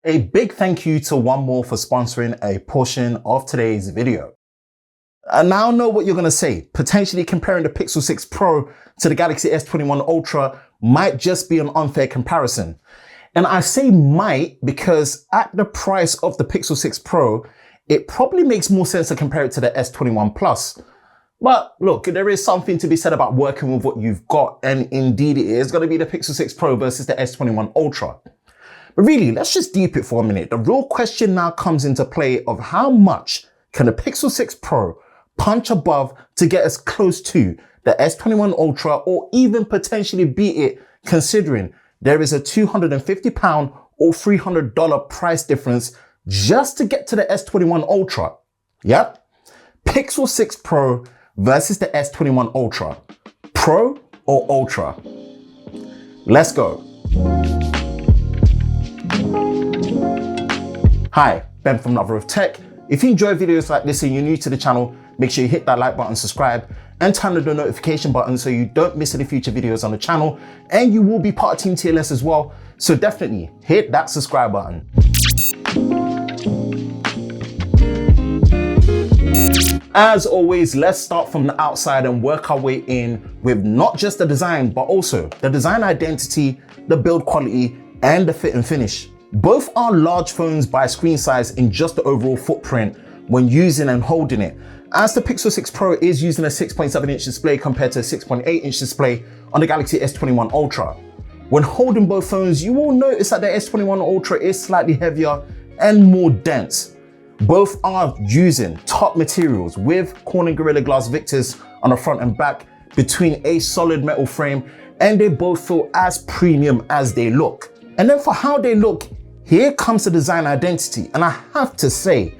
A big thank you to One More for sponsoring a portion of today's video. I now know what you're going to say. Potentially comparing the Pixel 6 Pro to the Galaxy S21 Ultra might just be an unfair comparison. And I say might because at the price of the Pixel 6 Pro, it probably makes more sense to compare it to the S21 Plus. But look, there is something to be said about working with what you've got, and indeed it is going to be the Pixel 6 Pro versus the S21 Ultra. But really, let's just deep it for a minute. The real question now comes into play of how much can the Pixel 6 Pro punch above to get us close to the S21 Ultra, or even potentially beat it, considering there is a £250 or $300 price difference just to get to the S21 Ultra. Yep, Pixel 6 Pro versus the S21 Ultra. Pro or Ultra? Let's go. Hi, Ben from Lover of Tech. If you enjoy videos like this and you're new to the channel, make sure you hit that like button, subscribe, and turn on the notification button so you don't miss any future videos on the channel. And you will be part of Team TLS as well, so definitely hit that subscribe button. As always, let's start from the outside and work our way in with not just the design, but also the design identity, the build quality, and the fit and finish. Both are large phones by screen size in just the overall footprint when using and holding it, as the Pixel 6 Pro is using a 6.7-inch display compared to a 6.8-inch display on the Galaxy S21 Ultra. When holding both phones, you will notice that the S21 Ultra is slightly heavier and more dense. Both are using top materials with Corning Gorilla Glass Victus on the front and back between a solid metal frame, and they both feel as premium as they look. And then for how they look, here comes the design identity, and I have to say,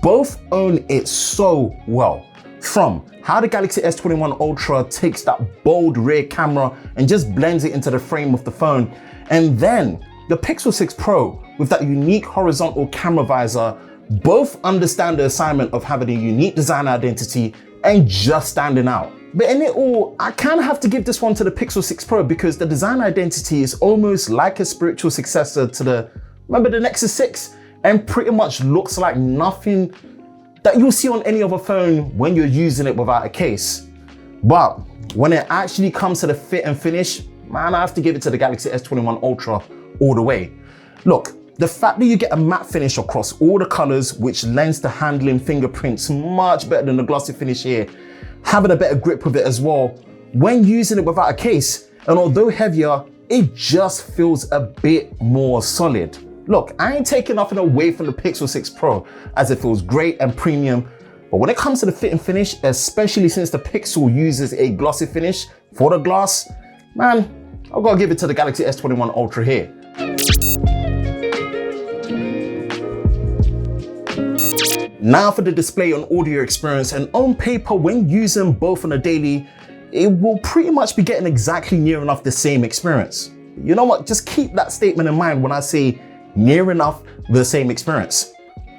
both own it so well. From how the Galaxy S21 Ultra takes that bold rear camera and just blends it into the frame of the phone, and then the Pixel 6 Pro with that unique horizontal camera visor, both understand the assignment of having a unique design identity and just standing out. But in it all, I kind of have to give this one to the Pixel 6 Pro because the design identity is almost like a spiritual successor to the Nexus 6, and pretty much looks like nothing that you'll see on any other phone when you're using it without a case. But when it actually comes to the fit and finish, man, I have to give it to the Galaxy S21 Ultra all the way. Look, the fact that you get a matte finish across all the colors, which lends to handling fingerprints much better than the glossy finish here, having a better grip with it as well when using it without a case, and although heavier, it just feels a bit more solid. Look, I ain't taking nothing away from the Pixel 6 Pro, as it feels great and premium, but when it comes to the fit and finish, especially since the Pixel uses a glossy finish for the glass, man, I've got to give it to the Galaxy S21 Ultra here. Now for the display and audio experience, and on paper, when using both on a daily, it will pretty much be getting exactly near enough the same experience. You know what, just keep that statement in mind when I say near enough the same experience.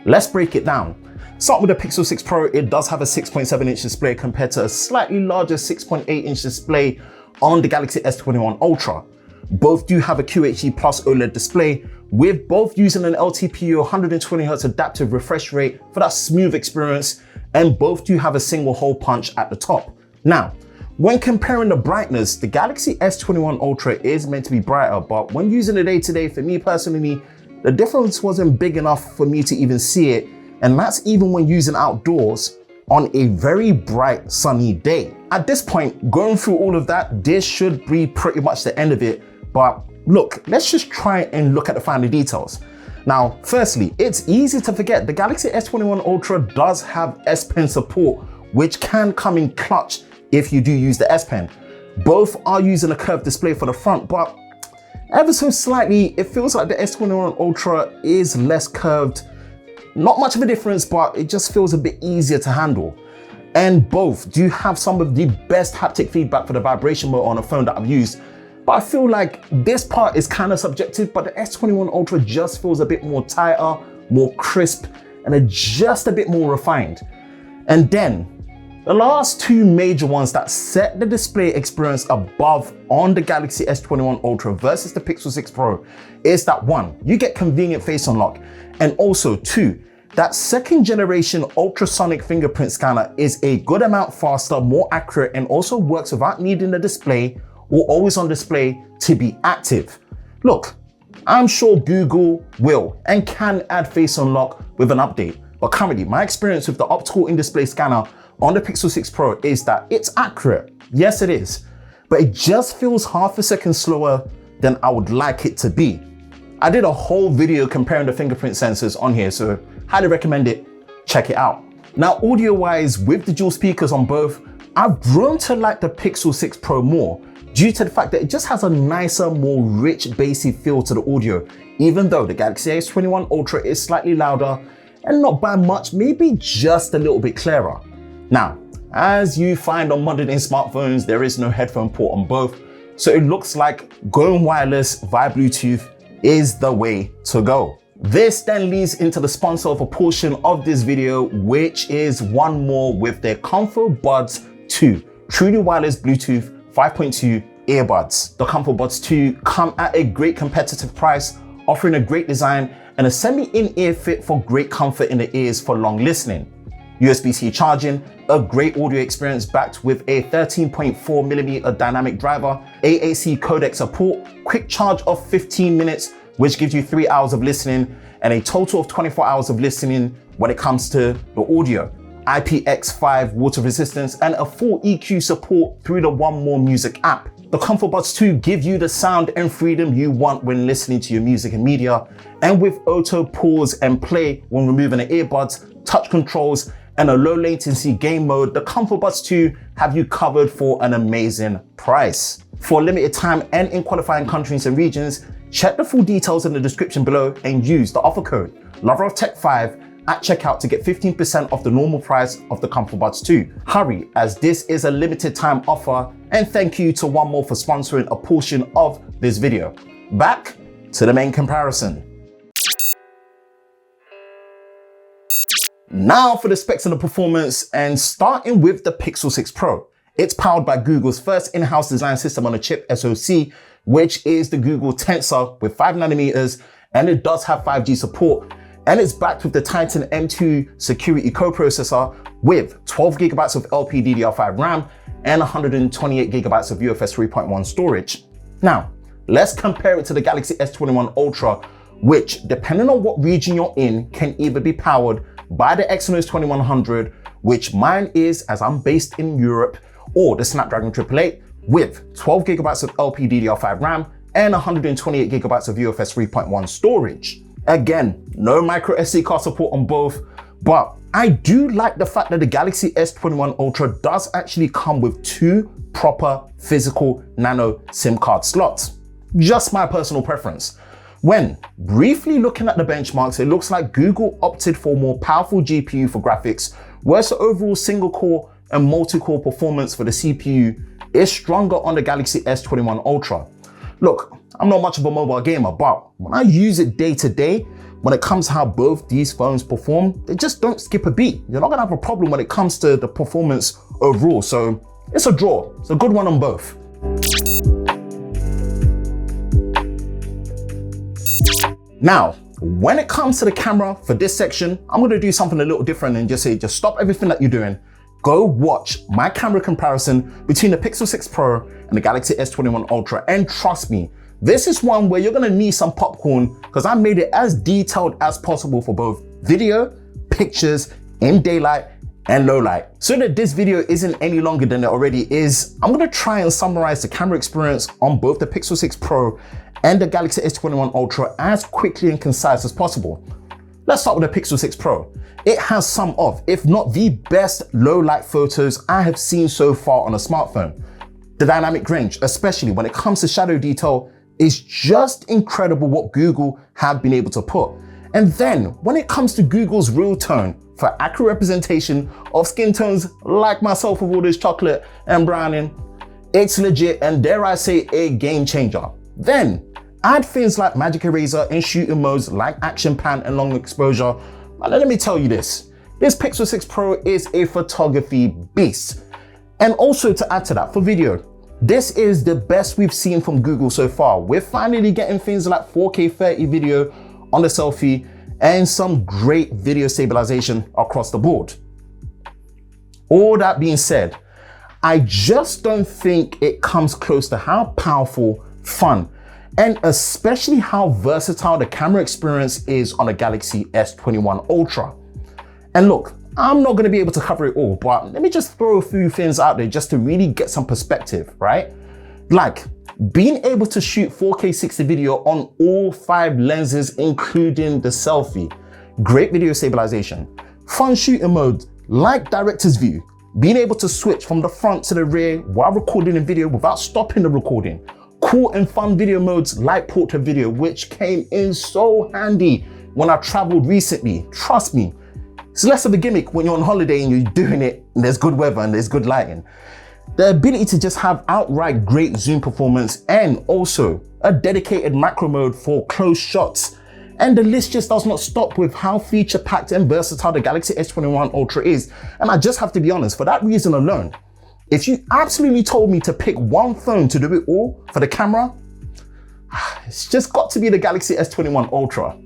Let's break it down. Starting with the Pixel 6 Pro, it does have a 6.7-inch display compared to a slightly larger 6.8-inch display on the Galaxy S21 Ultra. Both do have a QHD Plus OLED display, with both using an LTPO 120Hz adaptive refresh rate for that smooth experience, and both do have a single hole punch at the top. Now, when comparing the brightness, the Galaxy S21 Ultra is meant to be brighter, but when using it day to day, for me personally, the difference wasn't big enough for me to even see it, and that's even when using outdoors on a very bright sunny day. At this point, going through all of that, this should be pretty much the end of it, but look, let's just try and look at the finer details. Now, firstly, it's easy to forget the Galaxy S21 Ultra does have S Pen support, which can come in clutch if you do use the S Pen. Both are using a curved display for the front, but ever so slightly, it feels like the S21 Ultra is less curved. Not much of a difference, but it just feels a bit easier to handle. And both do have some of the best haptic feedback for the vibration motor on a phone that I've used. But I feel like this part is kind of subjective, but the S21 Ultra just feels a bit more tighter, more crisp, and just a bit more refined. And then The last two major ones that set the display experience above on the Galaxy S21 Ultra versus the Pixel 6 Pro is that one, you get convenient face unlock, and also two, that second generation ultrasonic fingerprint scanner is a good amount faster, more accurate, and also works without needing the display or always on display to be active. Look, I'm sure Google will and can add face unlock with an update, but currently my experience with the optical in-display scanner on the Pixel 6 Pro is that it's accurate. Yes, it is, but it just feels half a second slower than I would like it to be. I did a whole video comparing the fingerprint sensors on here, so highly recommend it. Check it out. Now, audio-wise, with the dual speakers on both, I've grown to like the Pixel 6 Pro more due to the fact that it just has a nicer, more rich, bassy feel to the audio, even though the Galaxy S21 Ultra is slightly louder and not by much, maybe just a little bit clearer. Now, as you find on modern smartphones, there is no headphone port on both, so it looks like going wireless via Bluetooth is the way to go. This then leads into the sponsor of a portion of this video, which is one more with their ComfoBuds 2, truly wireless Bluetooth 5.2 earbuds. The ComfoBuds 2 come at a great competitive price, offering a great design and a semi-in-ear fit for great comfort in the ears for long listening. USB-C charging, a great audio experience backed with a 13.4mm dynamic driver, AAC codec support, quick charge of 15 minutes, which gives you 3 hours of listening and a total of 24 hours of listening when it comes to the audio. IPX5 water resistance and a full EQ support through the One More Music app. The ComfoBuds 2 give you the sound and freedom you want when listening to your music and media, and with auto pause and play when removing the earbuds, touch controls, and a low latency game mode, the ComfoBuds 2 have you covered for an amazing price. For a limited time and in qualifying countries and regions, check the full details in the description below and use the offer code LoverofTech5 at checkout to get 15% off the normal price of the ComfoBuds 2. Hurry, as this is a limited time offer, and thank you to One More for sponsoring a portion of this video. Back to the main comparison. Now for the specs and the performance, and starting with the Pixel 6 Pro. It's powered by Google's first in-house design system on a chip, SoC, which is the Google Tensor with 5nm, and it does have 5G support, and it's backed with the Titan M2 security coprocessor with 12GB of LPDDR5 RAM and 128GB of UFS 3.1 storage. Now, let's compare it to the Galaxy S21 Ultra, which, depending on what region you're in, can either be powered by the Exynos 2100, which mine is as I'm based in Europe, or the Snapdragon 888 with 12GB of LPDDR5 RAM and 128GB of UFS 3.1 storage. Again, no micro SD card support on both, but I do like the fact that the Galaxy S21 Ultra does actually come with two proper physical nano SIM card slots. Just my personal preference. When briefly looking at the benchmarks, it looks like Google opted for more powerful GPU for graphics, whereas the overall single core and multi-core performance for the CPU is stronger on the Galaxy S21 Ultra. Look, I'm not much of a mobile gamer, but when I use it day to day, when it comes to how both these phones perform, they just don't skip a beat. You're not gonna have a problem when it comes to the performance overall. So it's a draw. It's a good one on both. Now, when it comes to the camera for this section, I'm gonna do something a little different and just stop everything that you're doing. Go watch my camera comparison between the Pixel 6 Pro and the Galaxy S21 Ultra. And trust me, this is one where you're gonna need some popcorn because I made it as detailed as possible for both video, pictures, in daylight, and low light. So that this video isn't any longer than it already is, I'm gonna try and summarize the camera experience on both the Pixel 6 Pro and the Galaxy S21 Ultra as quickly and concise as possible. Let's start with the Pixel 6 Pro. It has some of, if not the best low light photos I have seen so far on a smartphone. The dynamic range, especially when it comes to shadow detail, is just incredible what Google have been able to put. And then when it comes to Google's real tone for accurate representation of skin tones like myself with all this chocolate and browning, it's legit and dare I say a game changer. Then add things like magic eraser and shooting modes like action pan and long exposure. But let me tell you this, This Pixel 6 Pro is a photography beast. And also to add to that, for video, this is the best we've seen from Google so far. We're finally getting things like 4K 30 video on the selfie and some great video stabilization across the board. All that being said, I just don't think it comes close to how powerful, fun, and especially how versatile the camera experience is on the Galaxy S21 Ultra. And look, I'm not gonna be able to cover it all, but let me just throw a few things out there just to really get some perspective, right? Like being able to shoot 4K 60 video on all 5 lenses, including the selfie, great video stabilization, fun shooting mode like director's view, being able to switch from the front to the rear while recording a video without stopping the recording, cool and fun video modes like portrait video, which came in so handy when I traveled recently. Trust me, it's less of a gimmick when you're on holiday and you're doing it and there's good weather and there's good lighting. The ability to just have outright great zoom performance and also a dedicated macro mode for close shots. And the list just does not stop with how feature-packed and versatile the Galaxy S21 Ultra is. And I just have to be honest, for that reason alone, if you absolutely told me to pick one phone to do it all for the camera, it's just got to be the Galaxy S21 Ultra.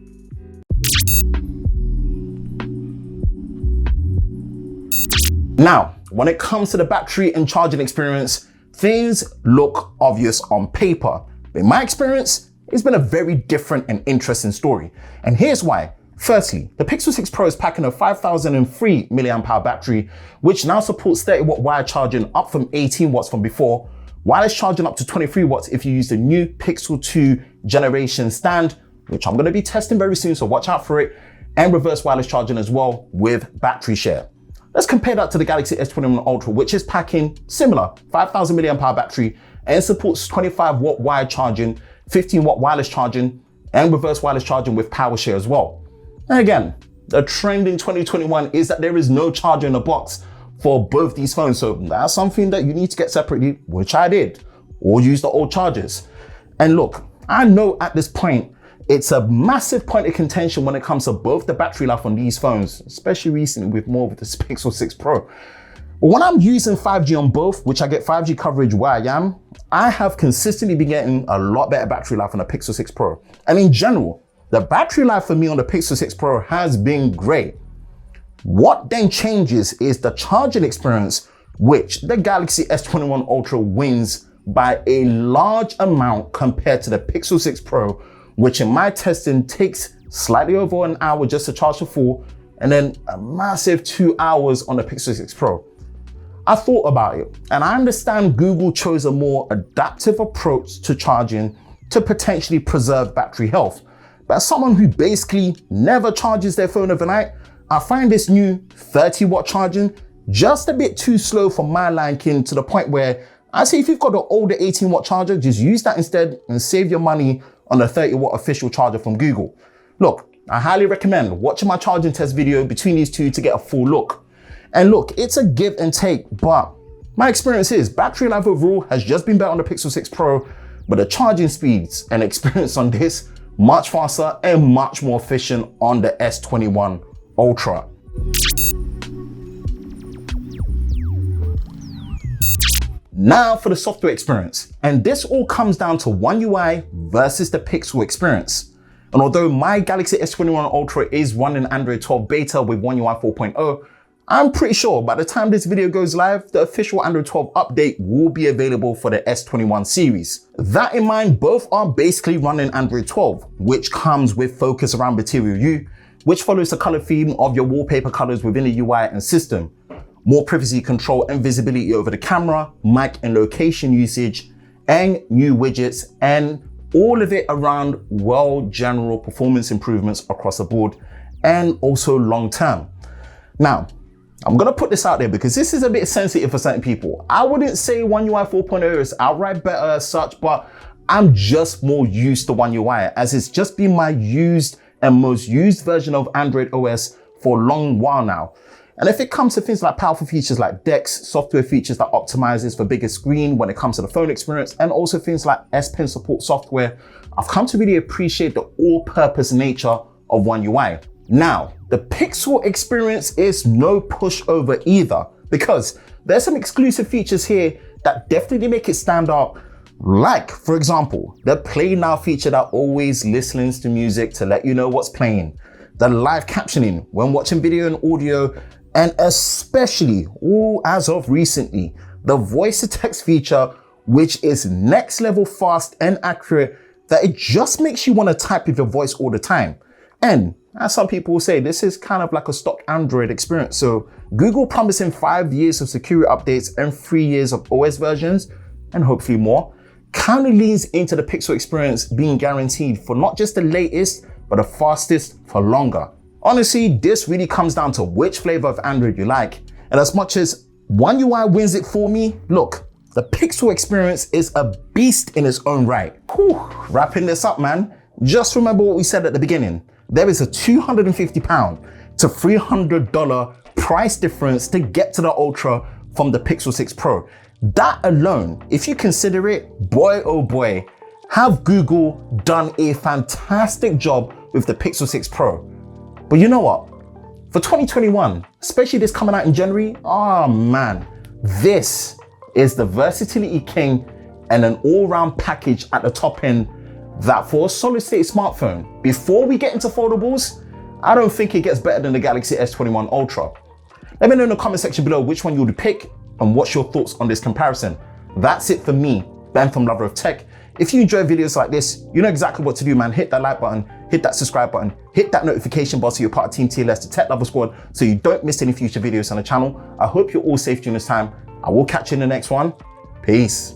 Now, when it comes to the battery and charging experience, things look obvious on paper. But in my experience, it's been a very different and interesting story. And here's why. Firstly, the Pixel 6 Pro is packing a 5003 mAh battery, which now supports 30-watt wire charging up from 18 watts from before, wireless charging up to 23 watts if you use the new Pixel 2 generation stand, which I'm gonna be testing very soon, so watch out for it, and reverse wireless charging as well with battery share. Let's compare that to the Galaxy S21 Ultra, which is packing similar 5000 mAh battery and supports 25-watt wire charging, 15-watt wireless charging, and reverse wireless charging with power share as well. And again, the trend in 2021 is that there is no charger in the box for both these phones. So that's something that you need to get separately, which I did, or use the old chargers. And look, I know at this point, it's a massive point of contention when it comes to both the battery life on these phones, especially recently with more of the Pixel 6 Pro. But when I'm using 5G on both, which I get 5G coverage where I am, I have consistently been getting a lot better battery life on the Pixel 6 Pro. And in general, the battery life for me on the Pixel 6 Pro has been great. What then changes is the charging experience, which the Galaxy S21 Ultra wins by a large amount compared to the Pixel 6 Pro, which in my testing takes slightly over an hour just to charge to full, and then a massive 2 hours on the Pixel 6 Pro. I thought about it, and I understand Google chose a more adaptive approach to charging to potentially preserve battery health. But as someone who basically never charges their phone overnight, I find this new 30-watt charging just a bit too slow for my liking, to the point where I say if you've got an older 18-watt charger, just use that instead and save your money on the 30-watt official charger from Google. Look, I highly recommend watching my charging test video between these two to get a full look. And look, it's a give and take, but my experience is battery life overall has just been better on the Pixel 6 Pro, but the charging speeds and experience on this much faster and much more efficient on the S21 Ultra. Now for the software experience, and this all comes down to One UI versus the Pixel experience. And although my Galaxy S21 Ultra is running Android 12 beta with One UI 4.0, I'm pretty sure by the time this video goes live, the official Android 12 update will be available for the S21 series. That in mind, both are basically running Android 12, which comes with focus around Material U, which follows the color theme of your wallpaper colors within the UI and system, more privacy control and visibility over the camera, mic and location usage, and new widgets, and all of it around general performance improvements across the board and also long term. Now, I'm gonna put this out there because this is a bit sensitive for certain people. I wouldn't say One UI 4.0 is outright better as such, but I'm just more used to One UI, as it's just been my used and most used version of Android OS for a long while now. And if it comes to things like powerful features like DeX, software features that optimizes for bigger screen when it comes to the phone experience, and also things like S Pen support software, I've come to really appreciate the all-purpose nature of One UI. Now, the Pixel experience is no pushover either, because there's some exclusive features here that definitely make it stand out. Like, for example, the Play Now feature that always listens to music to let you know what's playing, the live captioning when watching video and audio, and especially, as of recently, the voice to text feature, which is next level fast and accurate, that it just makes you want to type with your voice all the time. And as some people will say, this is kind of like a stock Android experience. So Google promising 5 years of security updates and 3 years of OS versions, and hopefully more, kind of leans into the Pixel experience being guaranteed for not just the latest, but the fastest for longer. Honestly, this really comes down to which flavor of Android you like. And as much as One UI wins it for me, look, the Pixel experience is a beast in its own right. Whew, wrapping this up, man, just remember what we said at the beginning. There is a £250 to $300 price difference to get to the Ultra from the Pixel 6 Pro. That alone, if you consider it, boy oh boy, have Google done a fantastic job with the Pixel 6 Pro. But you know what? For 2021, especially this coming out in January, oh man, this is the versatility king and an all-round package at the top end that for a solid state smartphone, before we get into foldables, I don't think it gets better than the Galaxy S21 Ultra. Let me know in the comment section below which one you would pick and what's your thoughts on this comparison. That's it for me, Ben from Lover of Tech. If you enjoy videos like this, you know exactly what to do, man. Hit that like button, hit that subscribe button, hit that notification bell so you're part of Team TLS, the Tech Lover Squad, so you don't miss any future videos on the channel. I hope you're all safe during this time. I will catch you in the next one. Peace.